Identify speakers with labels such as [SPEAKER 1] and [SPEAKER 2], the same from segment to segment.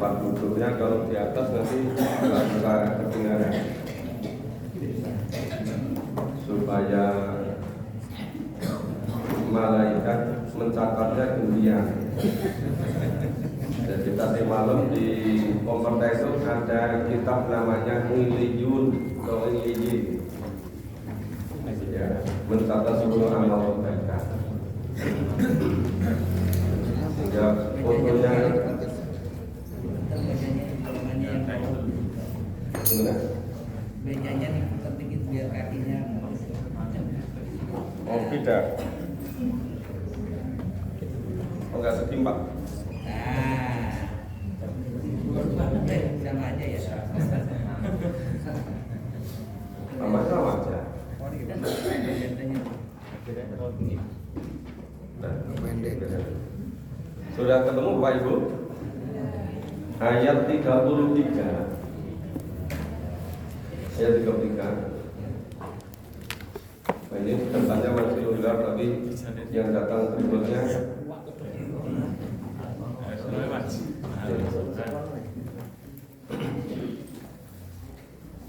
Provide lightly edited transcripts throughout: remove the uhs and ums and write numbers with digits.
[SPEAKER 1] tempat duduknya, kalau di atas nanti nggak bisa kedengaran, supaya malaikat mencatatnya gentian. Jadi tadi malam di Komperta itu ada kitab namanya Iliyun atau Iliyin, ya, mencatat seluruh amal mereka. Sehingga fotonya
[SPEAKER 2] becanya diputar dikit biar kakinya.
[SPEAKER 1] oh tidak, oh nggak setimpal.
[SPEAKER 2] Sama aja ya.
[SPEAKER 1] Sama aja. Sudah ketemu Pak Ibu? Ayat 33. Ayat 33. Nah, ini tentangnya masih ular, tapi yang datang berikutnya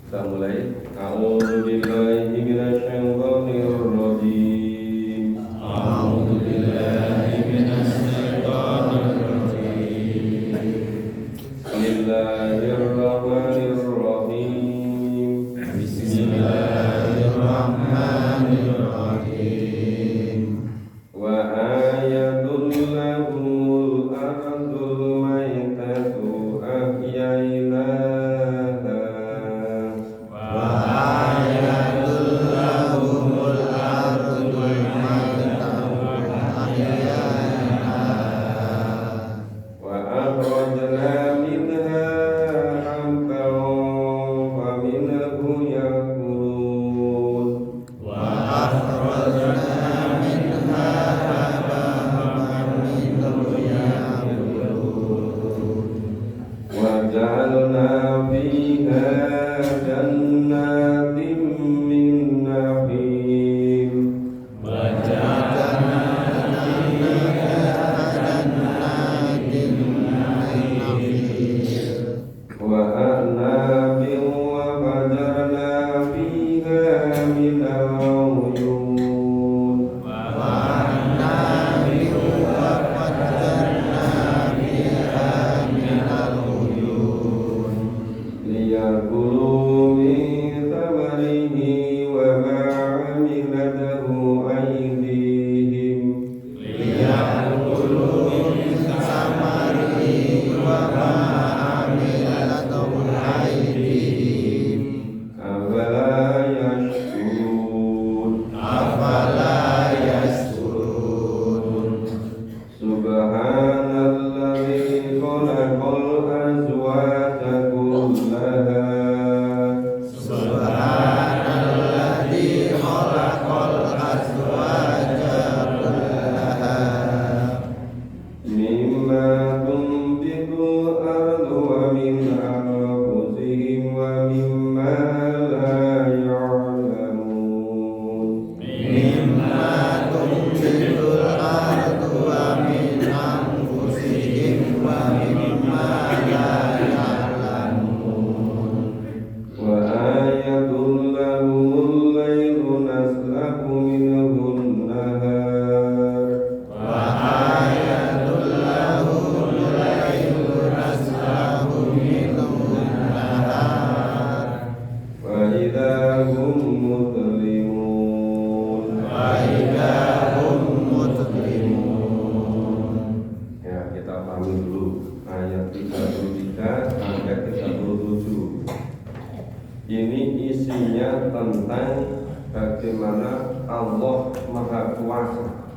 [SPEAKER 1] kita mulai. A'udzubillahi minasyaitonir rajim. A'udzubillahi minasyaitonir rajim. Bismillahirrahmanirrahim. Bismillahirrahmanirrahim. Wa ayatul lahumul ardul maitatu ahyainaha. Ini isinya tentang bagaimana Allah Maha Kuasa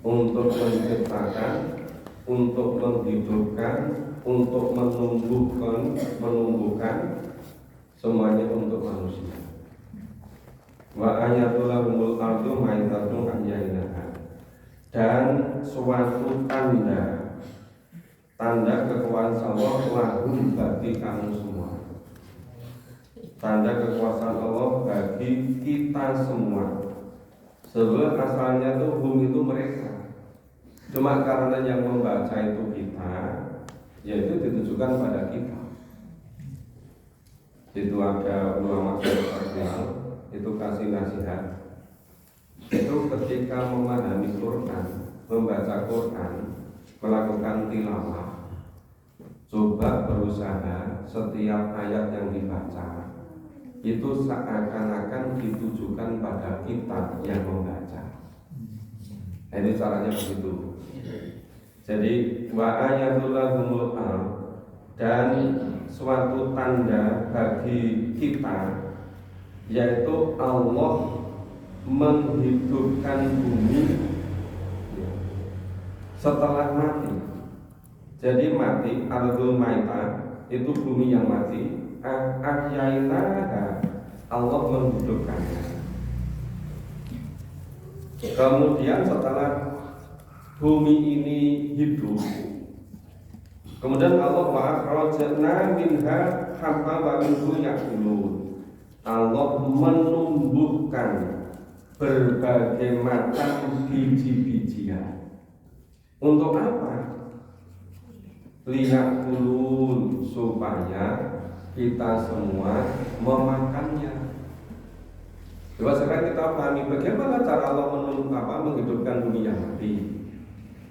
[SPEAKER 1] untuk menciptakan, untuk menghidupkan, untuk menumbuhkan semuanya untuk manusia. Wa ayatul lahumul ardu maitatu ahyainaha. Dan suatu tanda kekuasaan Allah lahum bagi kamu semua. Tanda kekuasaan Allah bagi kita semua. Sebab asalnya tuh hum itu mereka. Cuma karena yang membaca itu kita, yaitu ditujukan pada kita. Itu ada ulama terkenal itu kasih nasihat. Itu ketika memahami Quran, membaca Quran, melakukan tilawah, coba berusaha setiap ayat yang dibaca itu seakan-akan ditujukan pada kita yang membaca. Ini caranya begitu. Jadi wa ayatul lahumul ard, dan suatu tanda bagi kita yaitu Allah menghidupkan bumi setelah mati. Jadi mati ardul maita itu bumi yang mati, ahyainaha Allah menghidupkannya. Kemudian setelah bumi ini hidup, kemudian Allah wa'akhrajna minha habba wa minhu ya'kulun. Allah menumbuhkan berbagai macam biji-bijian. Untuk apa? Liya'kulun, supaya kita semua memakannya. Coba sekarang kita pahami bagaimana cara Allah menghidupkan bumi yang mati,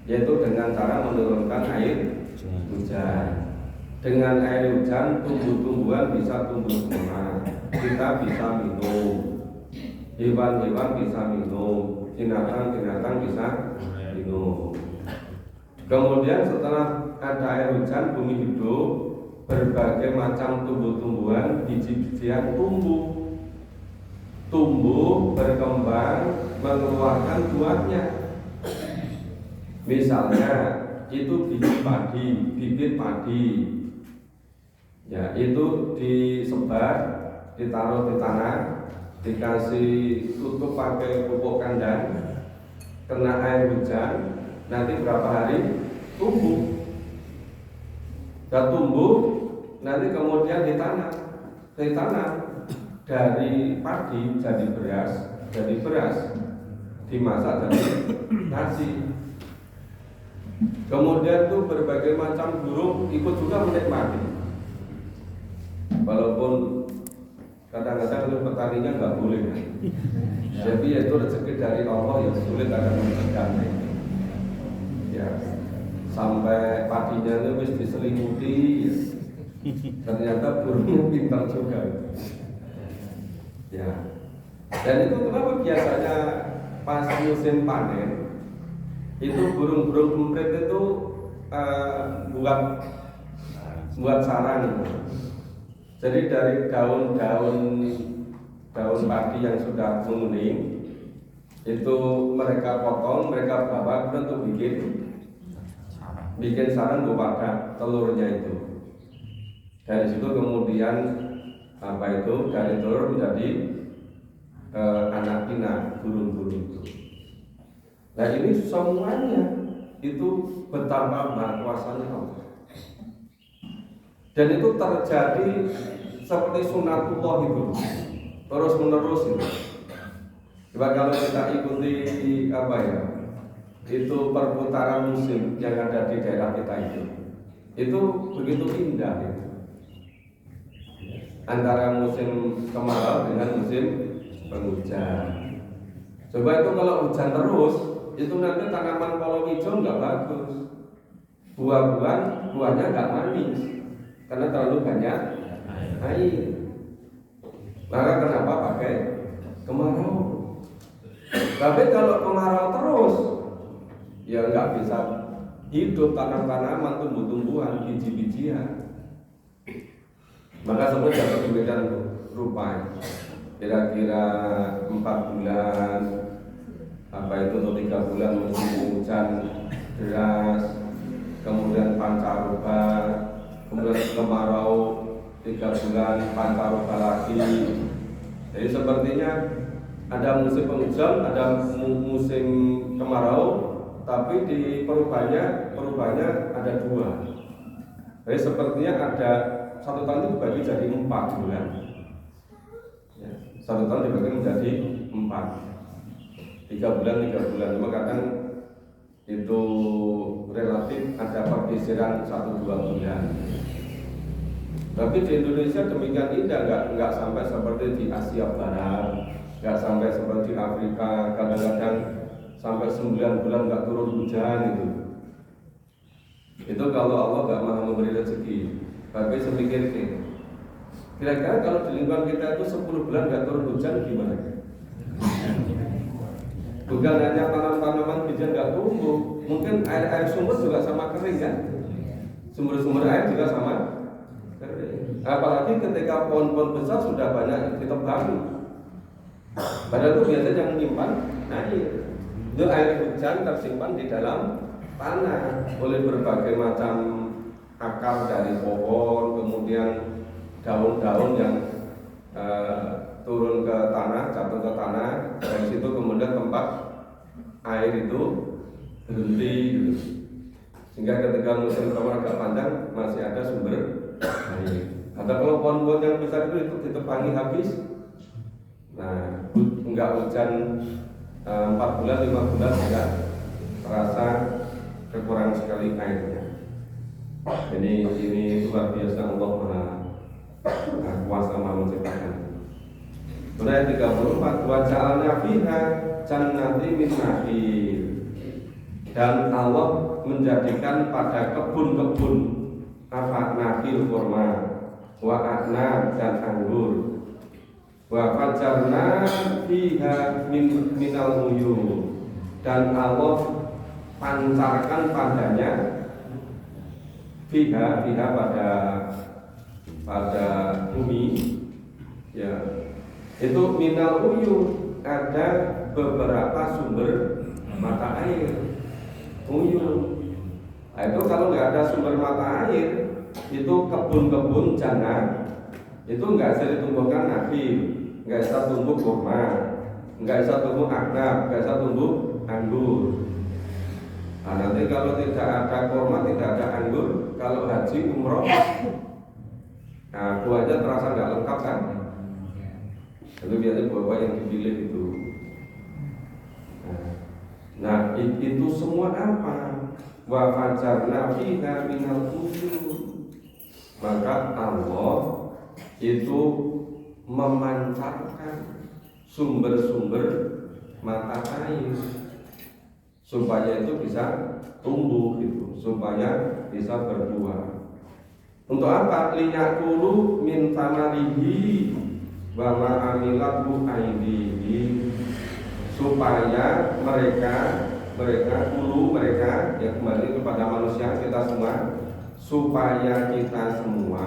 [SPEAKER 1] yaitu dengan cara menurunkan air hujan. Dengan air hujan tumbuh-tumbuhan bisa tumbuh semua, kita bisa minum, hewan-hewan bisa minum, binatang-binatang bisa minum. Kemudian setelah ada air hujan, bumi hidup, berbagai macam tumbuh-tumbuhan, biji-bijian tumbuh, berkembang, mengeluarkan buahnya. Misalnya itu biji padi, bibit padi, ya itu disebar, ditaruh di tanah, dikasih tutup pakai pupuk kandang, kena air hujan, nanti berapa hari tumbuh. Dan tumbuh, nanti kemudian ditanam dari padi jadi beras, dimasak jadi nasi. Kemudian tuh berbagai macam burung ikut juga menikmati. Walaupun kadang-kadang itu petaninya nggak boleh. Jadi itu rezeki dari Allah yang sulit akan menekan. Ya, sampai padinya itu wis diselimuti, ternyata burungnya pintar juga. Ya, dan itu kenapa biasanya pas musim panen itu burung-burung emprit itu buat sarang. Jadi dari daun-daun padi yang sudah menguning itu mereka potong, mereka bawa untuk bikin sarang kepada telurnya itu. Dari situ kemudian dari telur menjadi anak pinak burung-burung itu. Nah ini semuanya itu betapa maha kuasanya Allah. Dan itu terjadi seperti sunatullah itu, terus menerus itu. Coba kalau kita ikuti itu perputaran musim yang ada di daerah kita itu begitu indah itu. Antara musim kemarau dengan musim penghujan. Coba itu kalau hujan terus, itu nanti tanaman palawija nggak bagus, buahnya nggak manis karena terlalu banyak air. Maka kenapa pakai kemarau? Tapi kalau kemarau terus, ya nggak bisa hidup tanaman-tanaman, tumbuh-tumbuhan, biji-bijian. Maka semua dapat demikian rupa. Kira-kira 4 bulan itu atau 3 bulan musim hujan deras, kemudian pancaroba, kemudian kemarau 3 bulan pancaroba lagi. Jadi sepertinya ada musim penghujan, ada musim kemarau, tapi di perubahannya ada 2. Jadi sepertinya ada 1 tahun itu dibagi jadi 4 bulan. Ya, 1 tahun dibagi menjadi 4. 3 bulan. Cuma kadang itu relatif ada pergeseran pesisiran 1-2 bulan. Tapi di Indonesia demikian indah, nggak sampai seperti di Asia Barat, nggak sampai seperti Afrika, kadang-kadang sampai 9 bulan nggak turun hujan itu. Itu kalau Allah nggak mau memberi rezeki. Tapi sepikir kira-kira kalau di lingkungan kita itu 10 bulan nggak turun hujan gimana? Bukan hanya tanaman-tanaman biji nggak tumbuh, mungkin air sumber juga sama kering kan? Sumber-sumber air juga sama kering. Apalagi ketika pohon-pohon besar sudah banyak ditebangi. Padahal itu biasanya yang menyimpan air. Itu air hujan tersimpan di dalam tanah oleh berbagai macam akar dari pohon, kemudian daun-daun yang turun ke tanah, jatuh ke tanah, dari situ kemudian tempat air itu berhenti gitu. Sehingga ketika musim kemarau agak panjang masih ada sumber air. Atau kalau pohon-pohon yang besar itu ditebangi habis, nah enggak hujan 4 bulan, 5 bulan enggak terasa kekurangan sekali airnya. Ini luar biasa Allah Maha Kuasa Maha menciptakan. Ayat 34, wa ja'alna fiha jannati min nakhil. Dan Allah menjadikan pada kebun-kebun apa nakhil kurma, wa a'nab dan anggur. Wa fajarna fiha minal uyun. Dan Allah pancarkan padanya fiha pada bumi ya. Itu minal uyun, ada beberapa sumber mata air uyun. Nah, itu kalau nggak ada sumber mata air, itu kebun-kebun jannah itu nggak bisa ditumbuhkan nakhil, nggak bisa tumbuh kurma, nggak bisa tumbuh aknab, nggak bisa tumbuh anggur. Nah, nanti kalau tidak ada kurma, tidak ada anggur, kalau haji umroh, nah buahnya terasa nggak lengkap kan? Itu biasanya buah-buah yang dipilih itu. Nah, itu semua apa? Wa fajarna fiha minal uyun. Maka Allah itu memancarkan sumber-sumber mata air supaya itu bisa tumbuh gitu, supaya bisa berbuah. Untuk apa? Liyakulu min tamarihi wa ma amilathu aydihi, supaya mereka ya kembali kepada manusia kita semua, supaya kita semua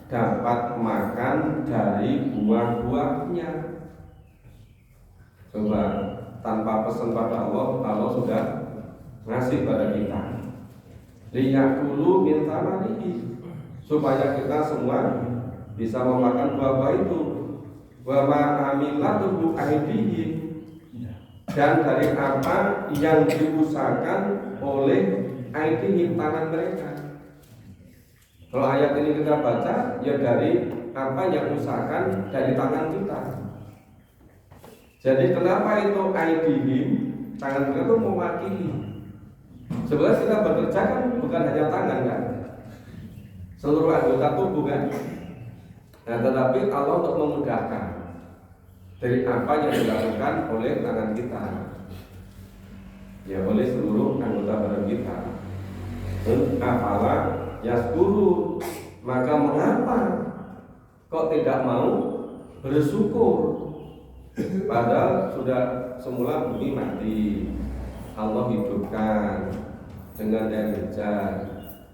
[SPEAKER 1] dapat makan dari buah-buahnya. Coba tanpa pesan pada Allah, Allah sudah ngasih pada kita. Liyakulu min tamarihi, supaya kita semua bisa memakan buah-buah itu. Wa ma amilathu aydihi, dan dari apa yang diusahakan oleh aidihim, tangan mereka. Kalau ayat ini kita baca, ya dari apa yang diusahakan dari tangan kita. Jadi kenapa itu aidihim, tangan mereka itu mewakili. Sebenarnya kita bekerja kan bukan hanya tangan kan, seluruh anggota tubuh kan. Nah, tetapi Allah untuk memudahkan dari apa yang dilakukan oleh tangan kita, ya oleh seluruh anggota badan kita. Afala yaskuru, maka mengapa kok tidak mau bersyukur? Padahal sudah semula bumi mati, Allah hidupkan dengan air hujan,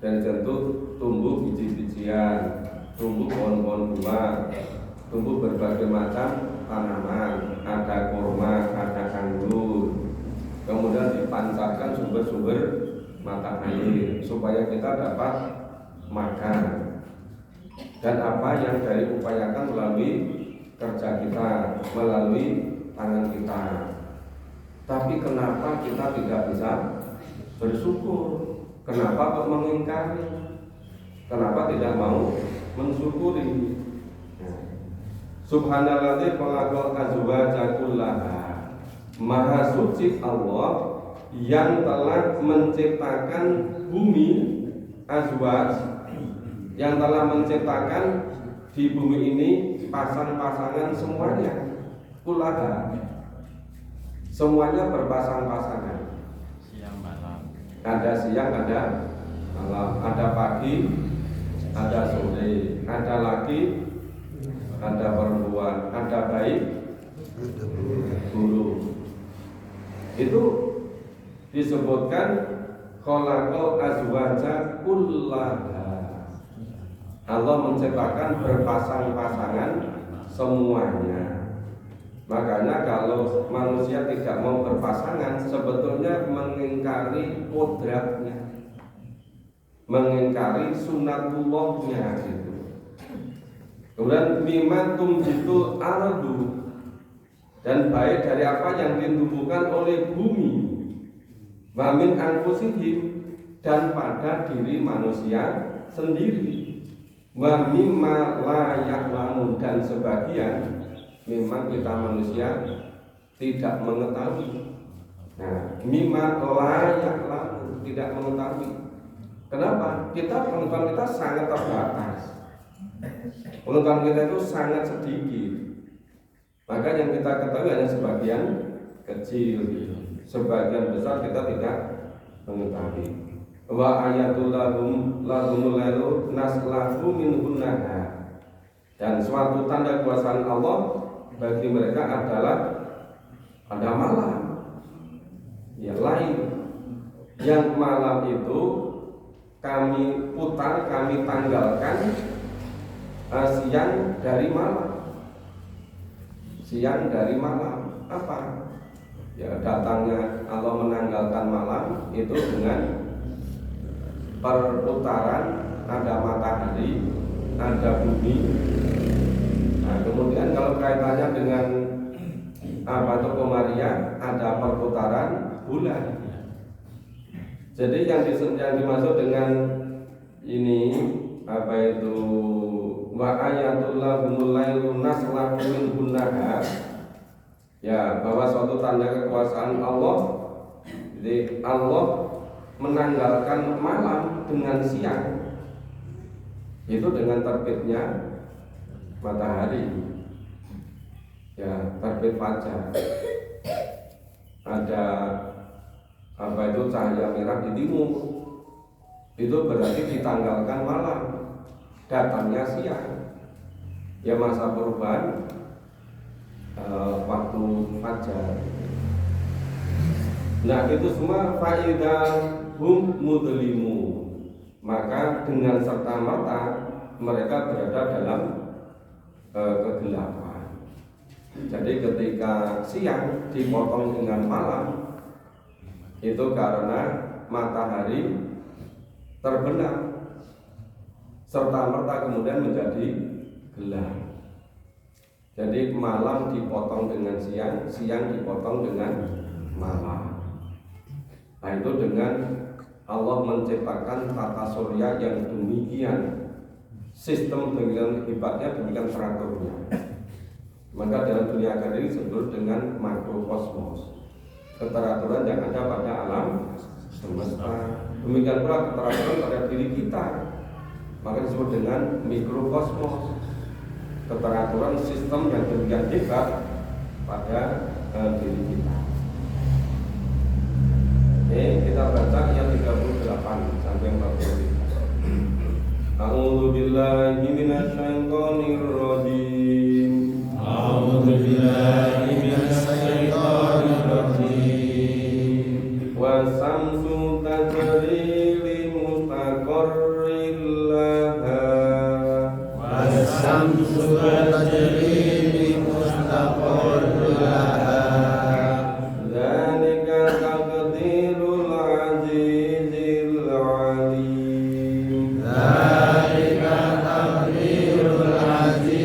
[SPEAKER 1] dan tentu tumbuh biji-bijian, tumbuh pohon-pohon buah, tumbuh berbagai macam tanaman, ada kurma, ada anggur, kemudian dipancarkan sumber-sumber mata air supaya kita dapat makan. Dan apa yang dari upayakan melalui kerja kita, melalui tangan kita. Tapi kenapa kita tidak bisa bersyukur? Kenapa kok mengingkari? Kenapa tidak mau mensyukuri? Subhanalladzi khalaqal azwaja kullaha. Maha suci Allah yang telah menciptakan bumi azwaj, yang telah menciptakan di bumi ini pasang-pasangan semuanya, kullaha, semuanya berpasang-pasangan.
[SPEAKER 3] Siang malam.
[SPEAKER 1] Ada siang, ada malam, ada pagi, ada sore, ada laki, ada perempuan, ada baik, buruk. Itu disebutkan khalaqal azwaja kullaha. Allah menciptakan berpasang-pasangan semuanya. Makanya kalau manusia tidak mau berpasangan, sebetulnya mengingkari kodratnya, mengingkari sunatullahnya gitu. Kemudian mimma tumjitul ardu, dan baik dari apa yang ditumbuhkan oleh bumi, wa min anfusihim, dan pada diri manusia sendiri, wa mimma la ya'lamun, dan sebagian memang kita manusia tidak mengetahui. Nah, mimma la ya'lamun, tidak mengetahui. Kenapa? Pengetahuan kita sangat terbatas. Pengetahuan kita itu sangat sedikit. Maka yang kita ketahui hanya sebagian kecil. Sebagian besar kita tidak mengetahui. Wa ayatul lahumul lailu naslahu minhun nahar. Dan suatu tanda kuasaan Allah bagi mereka adalah ada malam, ya lain. Yang malam itu kami putar, kami tanggalkan siang dari malam. Siang dari malam apa? Ya datangnya Allah menanggalkan malam itu dengan perputaran, ada matahari, ada bumi. Nah, kemudian kalau kaitannya dengan apa itu Komariah, ada perputaran bulan. Jadi yang dimaksud dengan ini apa itu wa ayatul lahumul lailu naslahu minhun nahar, ya bahwa suatu tanda kekuasaan Allah. Jadi Allah menanggalkan malam dengan siang, itu dengan terbitnya matahari, ya terbit fajar. Ada apa itu cahaya merah di timur, itu berarti ditanggalkan malam, datangnya siang, ya masa perubahan waktu fajar. Nah itu semua faedah hum mudlimu, maka dengan serta merta mereka berada dalam kegelapan. Jadi ketika siang dipotong dengan malam, itu karena matahari terbenam serta merta kemudian menjadi gelap. Jadi malam dipotong dengan siang, siang dipotong dengan malam. Nah itu dengan Allah menciptakan tata surya yang demikian, sistem dengan hebatnya, demikian teraturnya. Maka dalam dunia akademik disebut dengan makrokosmos, keteraturan yang ada pada alam semesta. Demikian pula keteraturan pada diri kita, maka disebut dengan mikrokosmos, keteraturan sistem yang demikian hebat pada diri kita. Kita baca yang 38 sampai 43. A'udzu billahi minasyaitonir rajim.
[SPEAKER 3] A'udzu billahi minasyaitonir rajim.
[SPEAKER 1] Wa samsu tajri li mustaqarrin laha.
[SPEAKER 3] Wa samsu tajri li mustaqarrin laha.
[SPEAKER 1] Dzalika taqdirul azizil alim.
[SPEAKER 3] Dzalika taqdirul aziz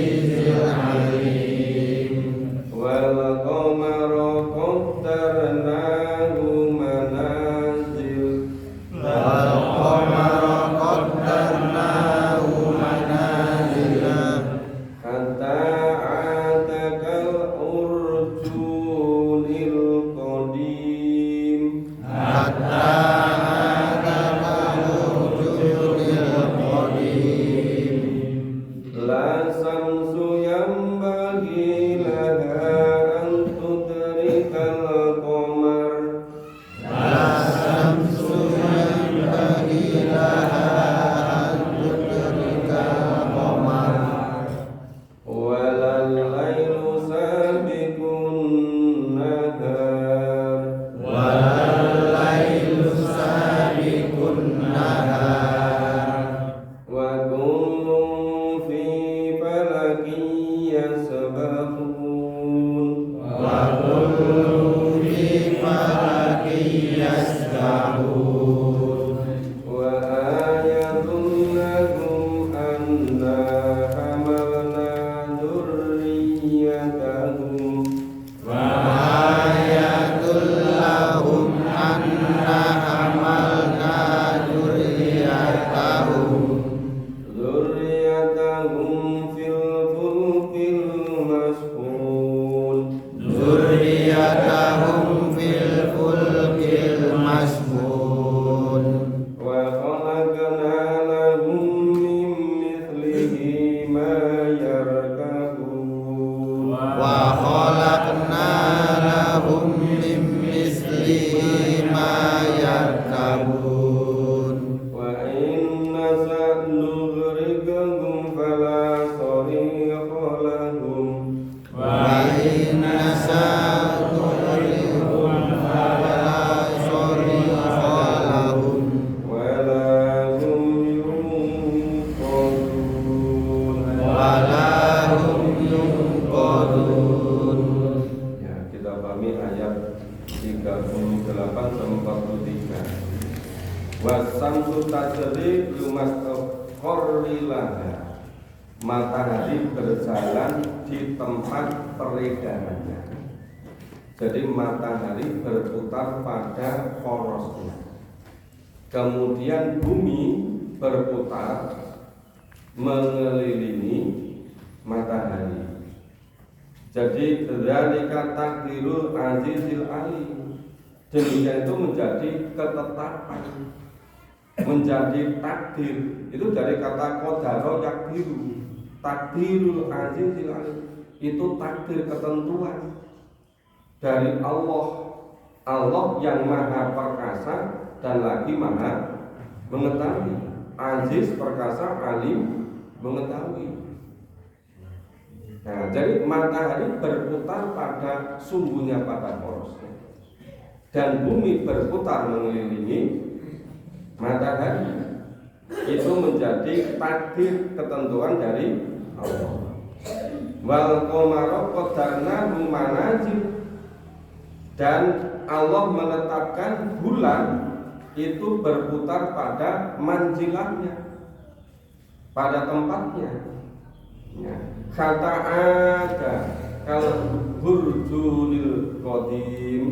[SPEAKER 1] Wasamsu tajri lumastaqarri laha. Matahari berjalan di tempat peredarannya. Jadi matahari berputar pada porosnya. Kemudian bumi berputar mengelilingi matahari. Jadi dzalika takdirul azizil alim. Demikian itu menjadi ketetapan, menjadi takdir. Itu dari kata qadara yakdiru. Takdirul azizil alim. Itu takdir, ketentuan dari Allah. Allah yang maha perkasa dan lagi maha mengetahui. Aziz, perkasa, alim, mengetahui. Nah, jadi matahari berputar pada sumbunya, pada porosnya, dan bumi berputar mengelilingi matahari. Itu menjadi takdir, ketentuan dari Allah. Wal qamara qadarnahu manazil, dan Allah menetapkan bulan itu berputar pada manzilahnya, pada tempatnya. Ya. Kata ada kalau burjunil qadim,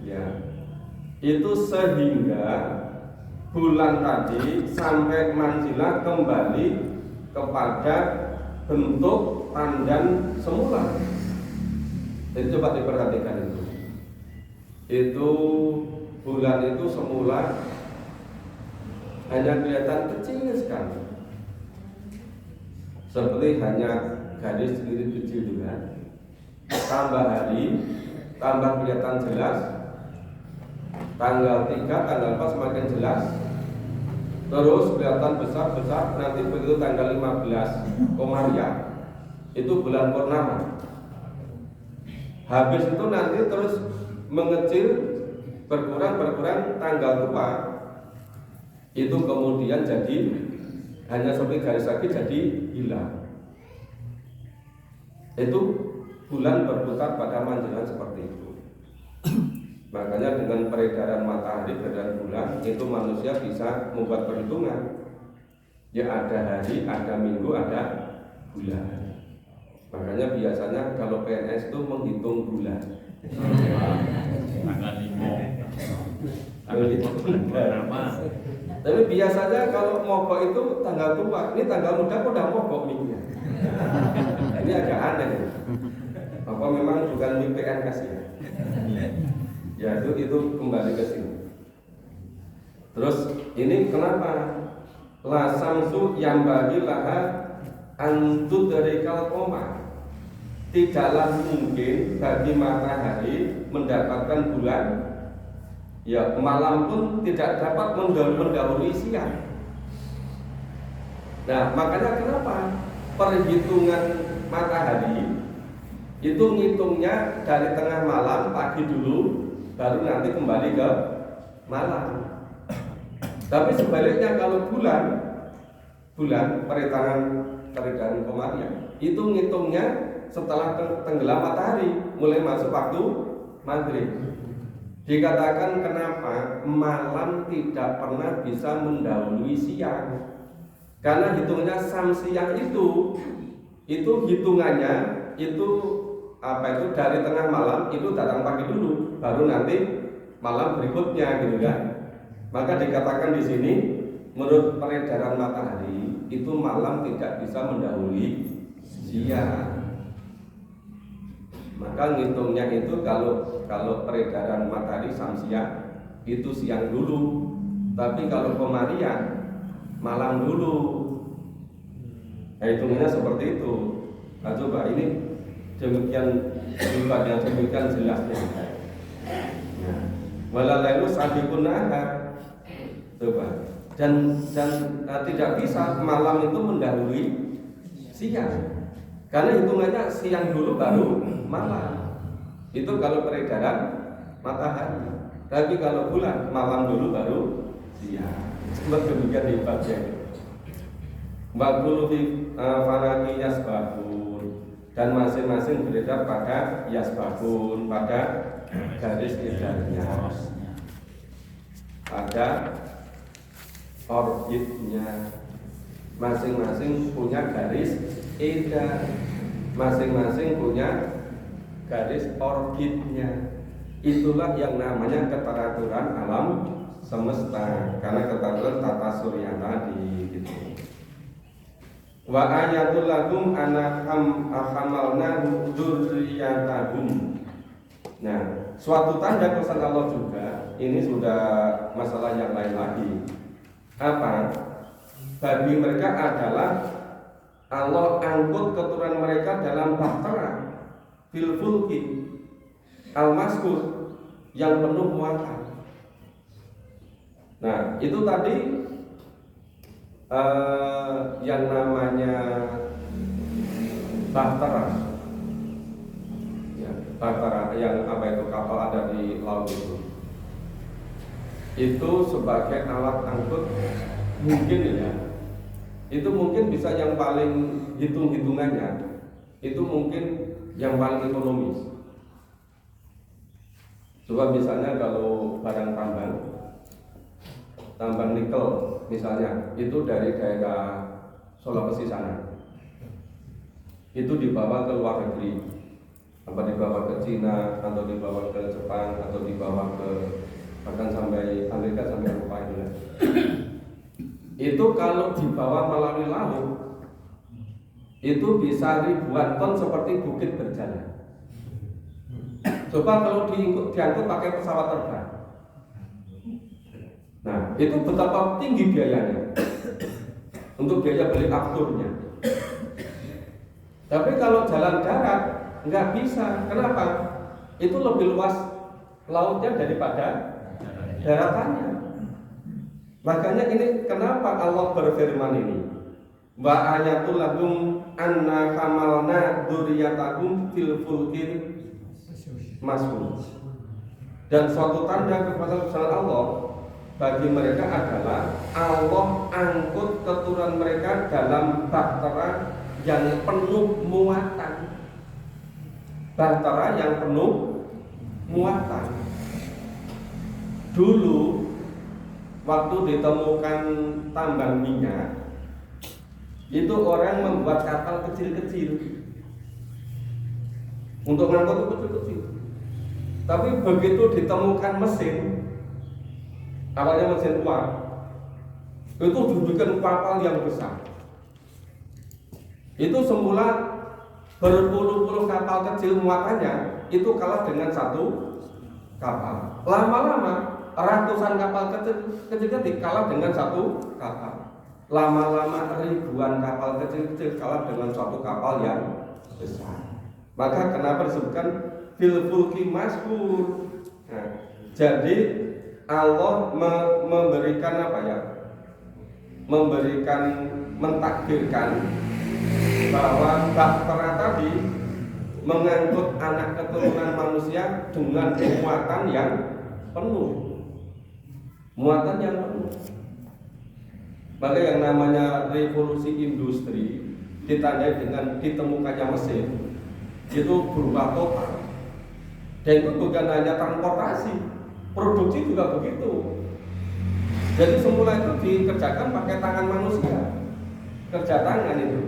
[SPEAKER 1] ya, itu sehingga bulan tadi sampai manzilah kembali kepada bentuk tandan semula. Jadi coba diperhatikan itu. Itu bulan itu semula hanya kelihatan kecil sekali, seperti hanya garis sendiri kecil juga. Tambah hari, tambah kelihatan jelas. Tanggal 3, tanggal 4 semakin jelas. Terus kelihatan besar-besar. Nanti begitu tanggal 15 Komariah, itu bulan purnama. Habis itu nanti terus mengecil, berkurang tanggal tua. Itu kemudian jadi hanya seperti garis lagi, jadi hilang. Itu bulan berputar pada manzilan seperti itu. Makanya dengan peredaran matahari, peredaran bulan, itu manusia bisa membuat perhitungan. Ya ada hari, ada minggu, ada bulan. Makanya biasanya kalau PNS itu menghitung bulan.
[SPEAKER 3] Tanggal 5.
[SPEAKER 1] Tapi biasanya kalau mogok itu tanggal tua. Ini tanggal muda kok udah mogok minggunya. Ini agak aneh. Apa memang bukan mie PNS ya? Ya itu kembali ke sini. Terus ini kenapa? La samsu yang bagi laha antut dari kalkoma. Tidaklah mungkin bagi matahari mendapatkan bulan. Ya malam pun tidak dapat mendahului siang. Nah makanya kenapa perhitungan matahari itu ngitungnya dari tengah malam, pagi dulu, baru nanti kembali ke malam. Tapi sebaliknya kalau bulan peredaran Komariah itu ngitungnya setelah tenggelam matahari, mulai masuk waktu maghrib. Dikatakan kenapa malam tidak pernah bisa mendahului siang, karena hitungannya samsiang itu hitungannya itu dari tengah malam itu datang pagi dulu, baru nanti malam berikutnya gitu kan. Maka dikatakan di sini menurut peredaran matahari itu malam tidak bisa mendahului siang. Maka ngitungnya itu kalau peredaran matahari samsiah itu siang dulu, tapi kalau Komariah malam dulu. Nah, hitungannya seperti itu. Nah, coba ini demikian yang demikian jelasnya. Nah, walalailu sabiqun nahar. Coba. Dan tidak bisa malam itu mendahului siang. Karena hitungannya siang dulu baru malam. Itu kalau peredaran matahari. Tapi kalau bulan malam dulu baru siang. Seperti demikian hebatnya. Waktu falaki yasbahun, dan masing-masing beredar pada yasbahun, pada garis edarnya, pada orbitnya. Masing-masing punya garis edar, masing-masing punya garis orbitnya. Itulah yang namanya keteraturan alam semesta, karena keteraturan tata surya tadi gitu. Wa ayatul lahum anaham ahamalna dzurriyyatahum. Nah, suatu tanda kesan Allah juga, ini sudah masalah yang lain lagi. Apa? Bagi mereka adalah Allah angkut keturunan mereka dalam bahtera fil fulki al-maskur yang penuh muatan. Nah, itu tadi yang namanya bahtera. Ya, bahtera yang apa itu, kapal ada di laut itu. Itu sebagai alat angkut mungkin ya. Itu mungkin bisa yang paling hitung-hitungannya, itu mungkin yang paling ekonomis. Coba misalnya kalau barang tambang nikel misalnya, itu dari daerah Sulawesi sana, itu dibawa ke luar negeri, apa dibawa ke Cina atau dibawa ke Jepang atau dibawa ke bahkan sampai Amerika, sampai Eropa itu. Itu kalau dibawa melalui laut, itu bisa ribuan ton seperti bukit berjalan. Coba kalau diangkut pakai pesawat terbang. Nah, itu betapa tinggi biayanya untuk biaya beli afturnya. Tapi kalau jalan darat nggak bisa. Kenapa? Itu lebih luas lautnya daripada daratannya. Makanya ini kenapa Allah berfirman ini, wa ayatul lahum anna hamalna dzurriyyatahum fil fulkil maskur. Dan suatu tanda kebesaran Allah bagi mereka adalah Allah angkut keturunan mereka dalam bahtera yang penuh muatan. Bahtera yang penuh muatan. Dulu waktu ditemukan tambang minyak, itu orang membuat kapal kecil-kecil untuk ngangkut itu kecil-kecil. Tapi begitu ditemukan mesin, awalnya mesin uap, itu dibikin kapal yang besar. Itu semula berpuluh-puluh kapal kecil muatannya itu kalah dengan satu kapal. Lama-lama ratusan kapal kecil-kecil kalah dengan satu kapal. Lama-lama ribuan kapal kecil-kecil kalah dengan suatu kapal yang besar. Maka kenapa disebutkan fil fulki maskur? Nah, jadi Allah memberikan apa ya? Mentakdirkan bahwa bahtera tadi mengangkut anak keturunan manusia dengan muatan yang penuh. Muatan yang penuh. Maka yang namanya revolusi industri ditandai dengan ditemukannya mesin, itu berubah total. Dan itu bukan hanya transportasi, produksi juga begitu. Jadi semula itu dikerjakan pakai tangan manusia, kerja tangan itu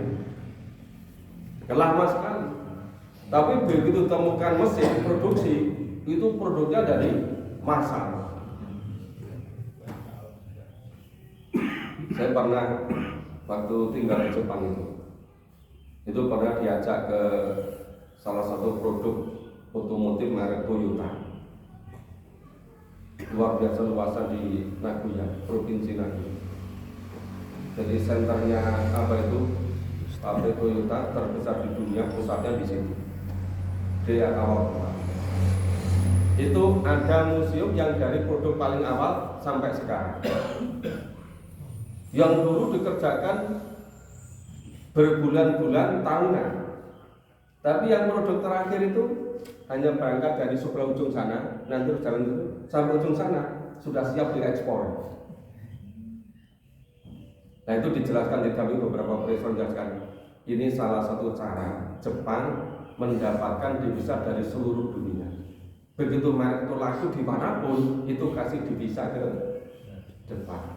[SPEAKER 1] lama sekali. Tapi begitu temukan mesin produksi, itu produknya dari massal. Saya pernah waktu tinggal di Jepang itu pernah diajak ke salah satu produk otomotif merek Toyota. Luar biasa luasan di Nagoya, provinsi Nagoya. Jadi senternya apa itu? Pabrik Toyota terbesar di dunia, pusatnya di sini. Di awal. Itu ada museum yang dari produk paling awal sampai sekarang. Yang dulu dikerjakan berbulan-bulan, tahunan. Tapi yang produk terakhir itu hanya berangkat dari sebelah ujung sana, nanti jalan itu sampai ujung sana sudah siap diekspor. Nah, itu dijelaskan di kami beberapa profesor menjelaskan ini salah satu cara Jepang mendapatkan devisa dari seluruh dunia. Begitu merek itu laku dimanapun, itu kasih devisa ke Jepang.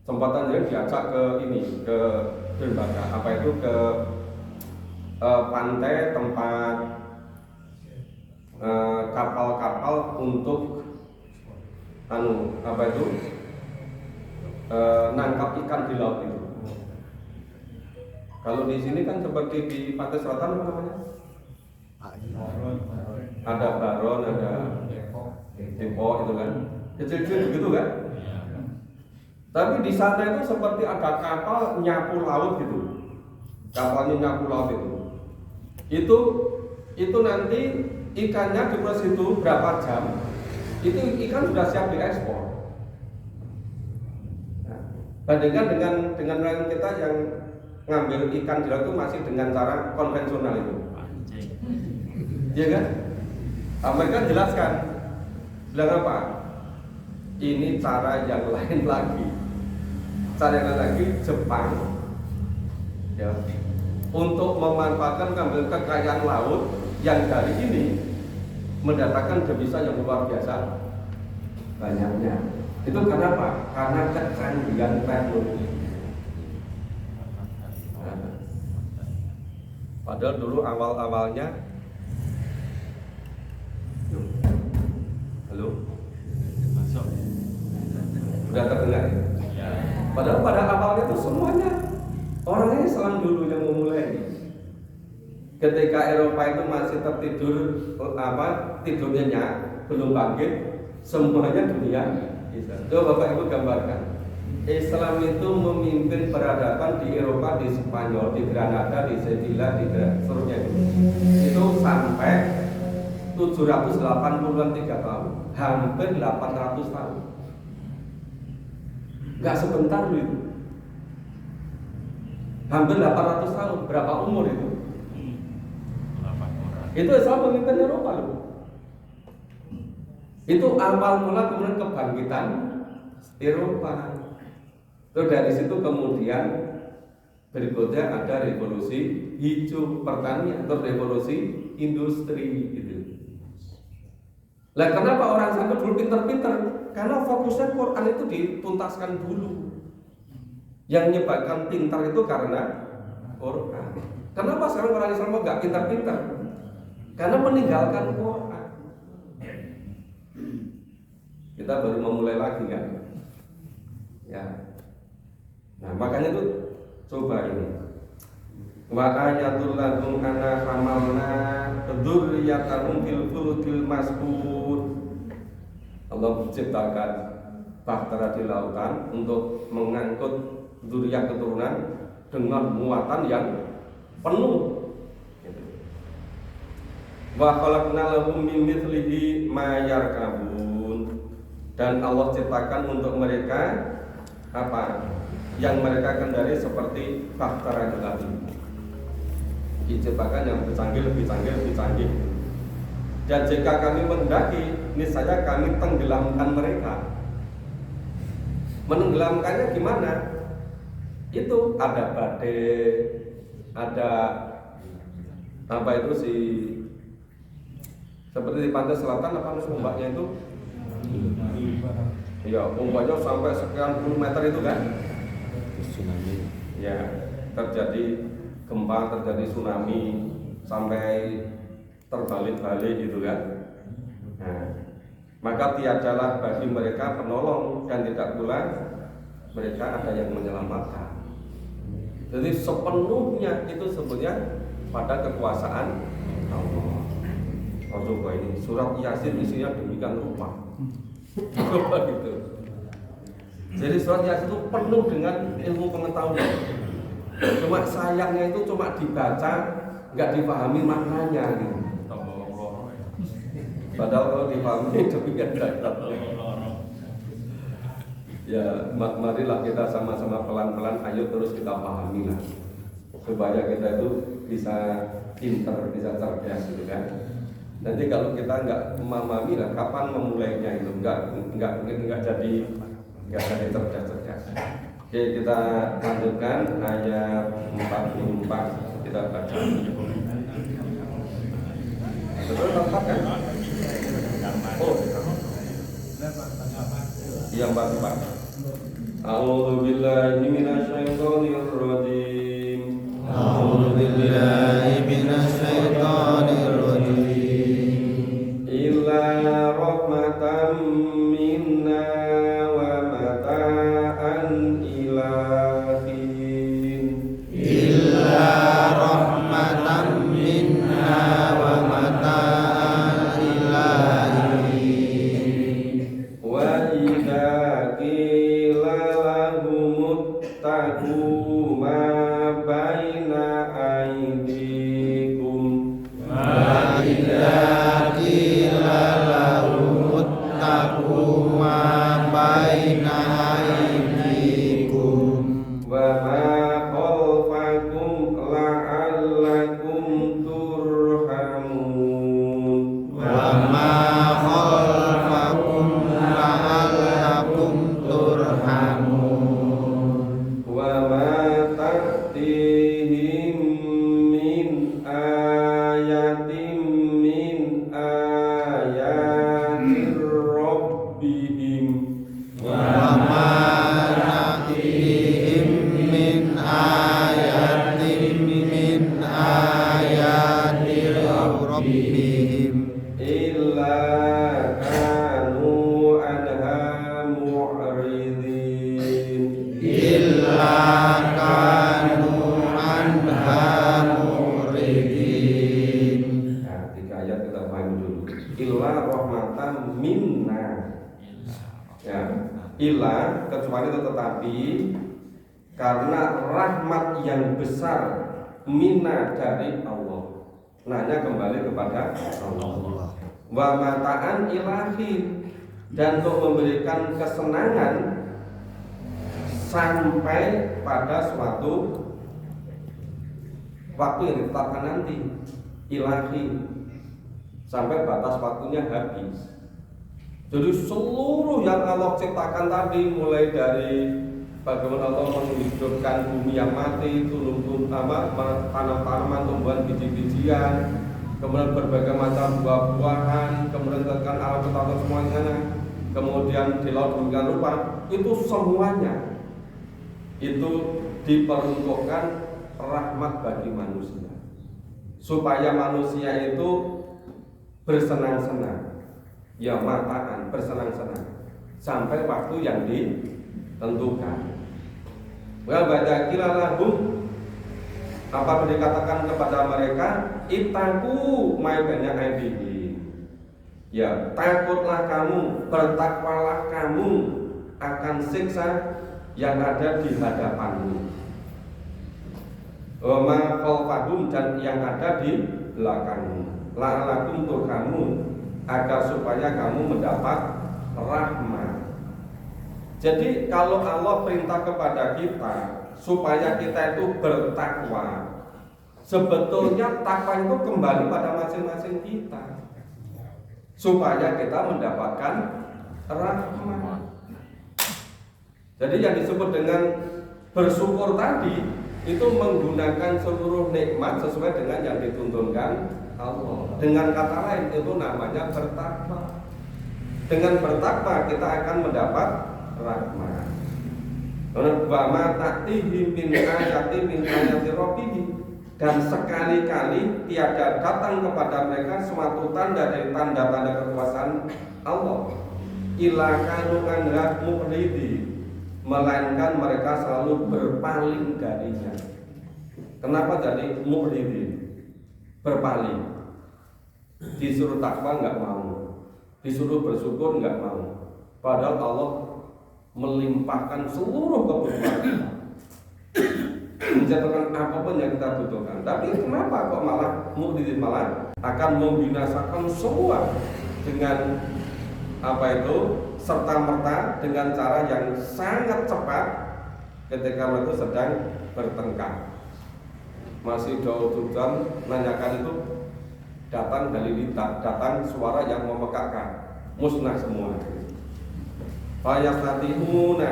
[SPEAKER 1] Sempatan dia diajak ke ini, ke dermaga, apa itu ke pantai tempat kapal-kapal untuk apa itu nangkap ikan di laut itu. Kalau di sini kan seperti di pantai selatan apa namanya? Ada baron, ada depok itu kan, kecil-kecil begitu kan. Tapi di sana itu seperti ada kapal nyapu laut gitu, kapalnya nyapu laut itu nanti ikannya di proses itu berapa jam, itu ikan sudah siap diekspor. Nah, bandingkan dengan nelayan kita yang ngambil ikan di laut itu masih dengan cara konvensional itu, iya kan? Mereka jelaskan, bilang apa? Ini cara yang lain lagi. Cara yang lain lagi Jepang, ya, untuk memanfaatkan ngambil kekayaan laut yang dari ini mendatangkan devisa yang luar biasa banyaknya. Itu kenapa? Karena kecanggihan teknologi. Padahal dulu awal-awalnya, halo, udah terdengar ya? Padahal pada awalnya itu semuanya orangnya Islam dulu yang memulai. Ketika Eropa itu masih tertidur, tidurnya belum bangkit, semuanya dunia Islam. Coba Bapak Ibu gambarkan. Islam itu memimpin peradaban di Eropa, di Spanyol, di Granada, di Sevilla, di seterusnya itu sampai 783 tahun, hampir 800 tahun. Gak sebentar loh itu. Hampir 800 tahun, berapa umur itu? Itu Islam memimpin Eropa loh. Itu awal mula kemudian kebangkitan Eropa. Terus dari situ kemudian berikutnya ada revolusi hijau pertanian atau revolusi industri gitu. Lah kenapa orang sana dulu pinter-pinter? Karena fokusnya Quran itu dituntaskan dulu. Yang menyebabkan pintar itu karena Quran. Kenapa sekarang orang Islam nggak pintar-pintar? Karena meninggalkan Quran. Kita baru memulai lagi kan? Ya. Nah makanya itu coba ini. Wa ayatul lahum anna hamalna dzurriyyatahum fil fulkil masbur. Allah menciptakan bahtera di lautan untuk mengangkut dzurriyyah keturunan dengan muatan yang penuh. Wa khalaqna lahum min mithlihi ma yarkabun. Dan Allah ciptakan untuk mereka apa? Yang mereka kendari seperti bahtera itu tadi. Diciptakan yang lebih canggih. Dan jika kami mendaki, niscaya kami tenggelamkan mereka. Menenggelamkannya gimana? Itu ada badai, ada apa itu seperti di pantai selatan apa ombaknya itu? Ya, ombaknya sampai sekian puluh meter itu kan? Tsunami. Ya, terjadi gempa, terjadi tsunami sampai terbalik-balik gitu kan. Nah, maka tiadalah bagi mereka penolong dan tidak pula mereka ada yang menyelamatkan. Jadi sepenuhnya itu sebetulnya pada kekuasaan Allah. Oh, coba ini surat Yasin isinya demikian rupa. Coba gitu. Jadi surat Yasin itu penuh dengan ilmu pengetahuan. Cuma sayangnya itu cuma dibaca, nggak dipahami maknanya gitu. Padahal kalau dipahami demikian dapat. Ya, marilah kita sama-sama pelan-pelan, ayo terus kita pahami lah, supaya kita itu bisa pinter, bisa cerdas gitu kan. Nanti kalau kita nggak memahami lah, kapan memulainya itu nggak jadi cerdas. Oke, kita lanjutkan ayat 44 kita baca. Betul lengkap kan? Oh, yang 44. A'udzu billahi minasyaitonir rajim.
[SPEAKER 3] A'udzu billahi minasyaitonir rajim.
[SPEAKER 1] Illa rahmatan minna wa mata'an ila hin.
[SPEAKER 3] Illa rahmatan minna wa mata'an ila hin.
[SPEAKER 1] Wa idza qila lahum ittaqu ma baina aydikum
[SPEAKER 3] Wa idza qila lahum ittaqu ma baina aydikum
[SPEAKER 1] wa ma khalfakum la'allakum turhamun.
[SPEAKER 3] wa ma khalfakum la'allakum turhamun.
[SPEAKER 1] Wa ma ta'tihim min ayatin min ayatir rabbihim
[SPEAKER 3] Wa ma na'tihim min ayatin min ayati rabbihim
[SPEAKER 1] illa kanu anha mu'ridin.
[SPEAKER 3] illa kanu anha muridin.
[SPEAKER 1] Nah, 3 ayat kita pahami dulu. Illa rahmatan minna. Ya, illa kecuali tetapi karena rahmat yang besar minna dari Allah. Nanya kembali kepada Allah. Wa mataan ilahi, dan untuk memberikan kesenangan sampai pada suatu waktu yang ditetapkan nanti, ilahi, sampai batas waktunya habis. Jadi seluruh yang Allah ciptakan tadi, mulai dari bagaimana Allah menghidupkan bumi yang mati, tanam-tanaman, tumbuhan biji-bijian, kemudian berbagai macam buah-buahan, kemudian tekan alam ketata semuanya, kemudian di laut demikian rupa, itu semuanya itu diperuntukkan rahmat bagi manusia, supaya manusia itu bersenang-senang, ya mataan, bersenang-senang sampai waktu yang ditentukan. Wa baca kila lahum, apa dikatakan kepada mereka, ittaqu ma baina aydihim, ya takutlah kamu, bertakwalah kamu akan siksa yang ada di hadapanmu. Wa ma khalfahum, dan yang ada di belakangmu. La'alakum turhamun, agar supaya kamu mendapat rahmat. Jadi kalau Allah perintah kepada kita supaya kita itu bertakwa, sebetulnya takwa itu kembali pada masing-masing kita, supaya kita mendapatkan rahmat. Jadi yang disebut dengan bersyukur tadi itu menggunakan seluruh nikmat sesuai dengan yang dituntunkan Allah. Dengan kata lain itu namanya bertakwa. Dengan bertakwa kita akan mendapat rahmat. Wa ma ta'tihim min ayatin min ayati rabbihim, dan sekali-kali tiada datang kepada mereka suatu tanda dari tanda-tanda kekuasaan Allah, illa kanu anha mu'ridin, melainkan mereka selalu berpaling darinya. Kenapa jadi mu'ridin? Berpaling. Disuruh takwa enggak mau, disuruh bersyukur enggak mau. Padahal Allah melimpahkan seluruh kebutuhan, menjatuhkan apapun yang kita butuhkan. Tapi kenapa kok malah mu'ridin, malah akan membinasakan semua dengan apa itu, serta-merta dengan cara yang sangat cepat ketika mereka sedang bertengkar. Masih Daudzudzan nanyakan itu, datang Halilintar, datang suara yang memekakkan, musnah semua. Fayaqatihuna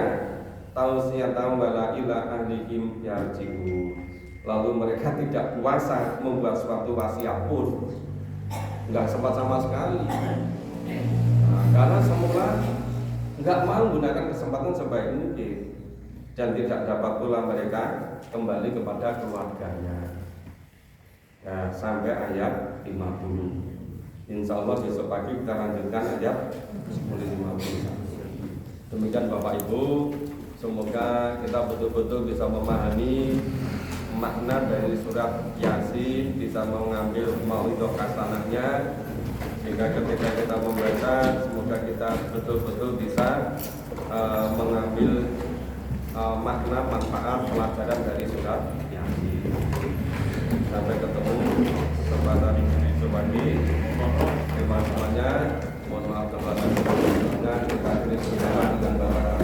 [SPEAKER 1] tausiyatan wala ila ahlihim yarji'un. Lalu mereka tidak kuasa membuat suatu wasiat pun, enggak sempat sama sekali. Karena semula nggak mau menggunakan kesempatan sebaik mungkin dan tidak dapat pula mereka kembali kepada keluarganya. Ya, sampai ayat 50. Insya Allah besok pagi kita lanjutkan ayat 50. Demikian Bapak Ibu, semoga kita betul-betul bisa memahami makna dari surat Yasin, bisa mengambil mauidhah hasanahnya, sehingga ketika kita membaca, semoga kita betul-betul bisa mengambil makna manfaat pelajaran dari surat Yasin. Sampai ketemu kesempatan besok pagi. Terima semuanya. Mohon maaf kepada semuanya. Kita akhiri dengan Bapak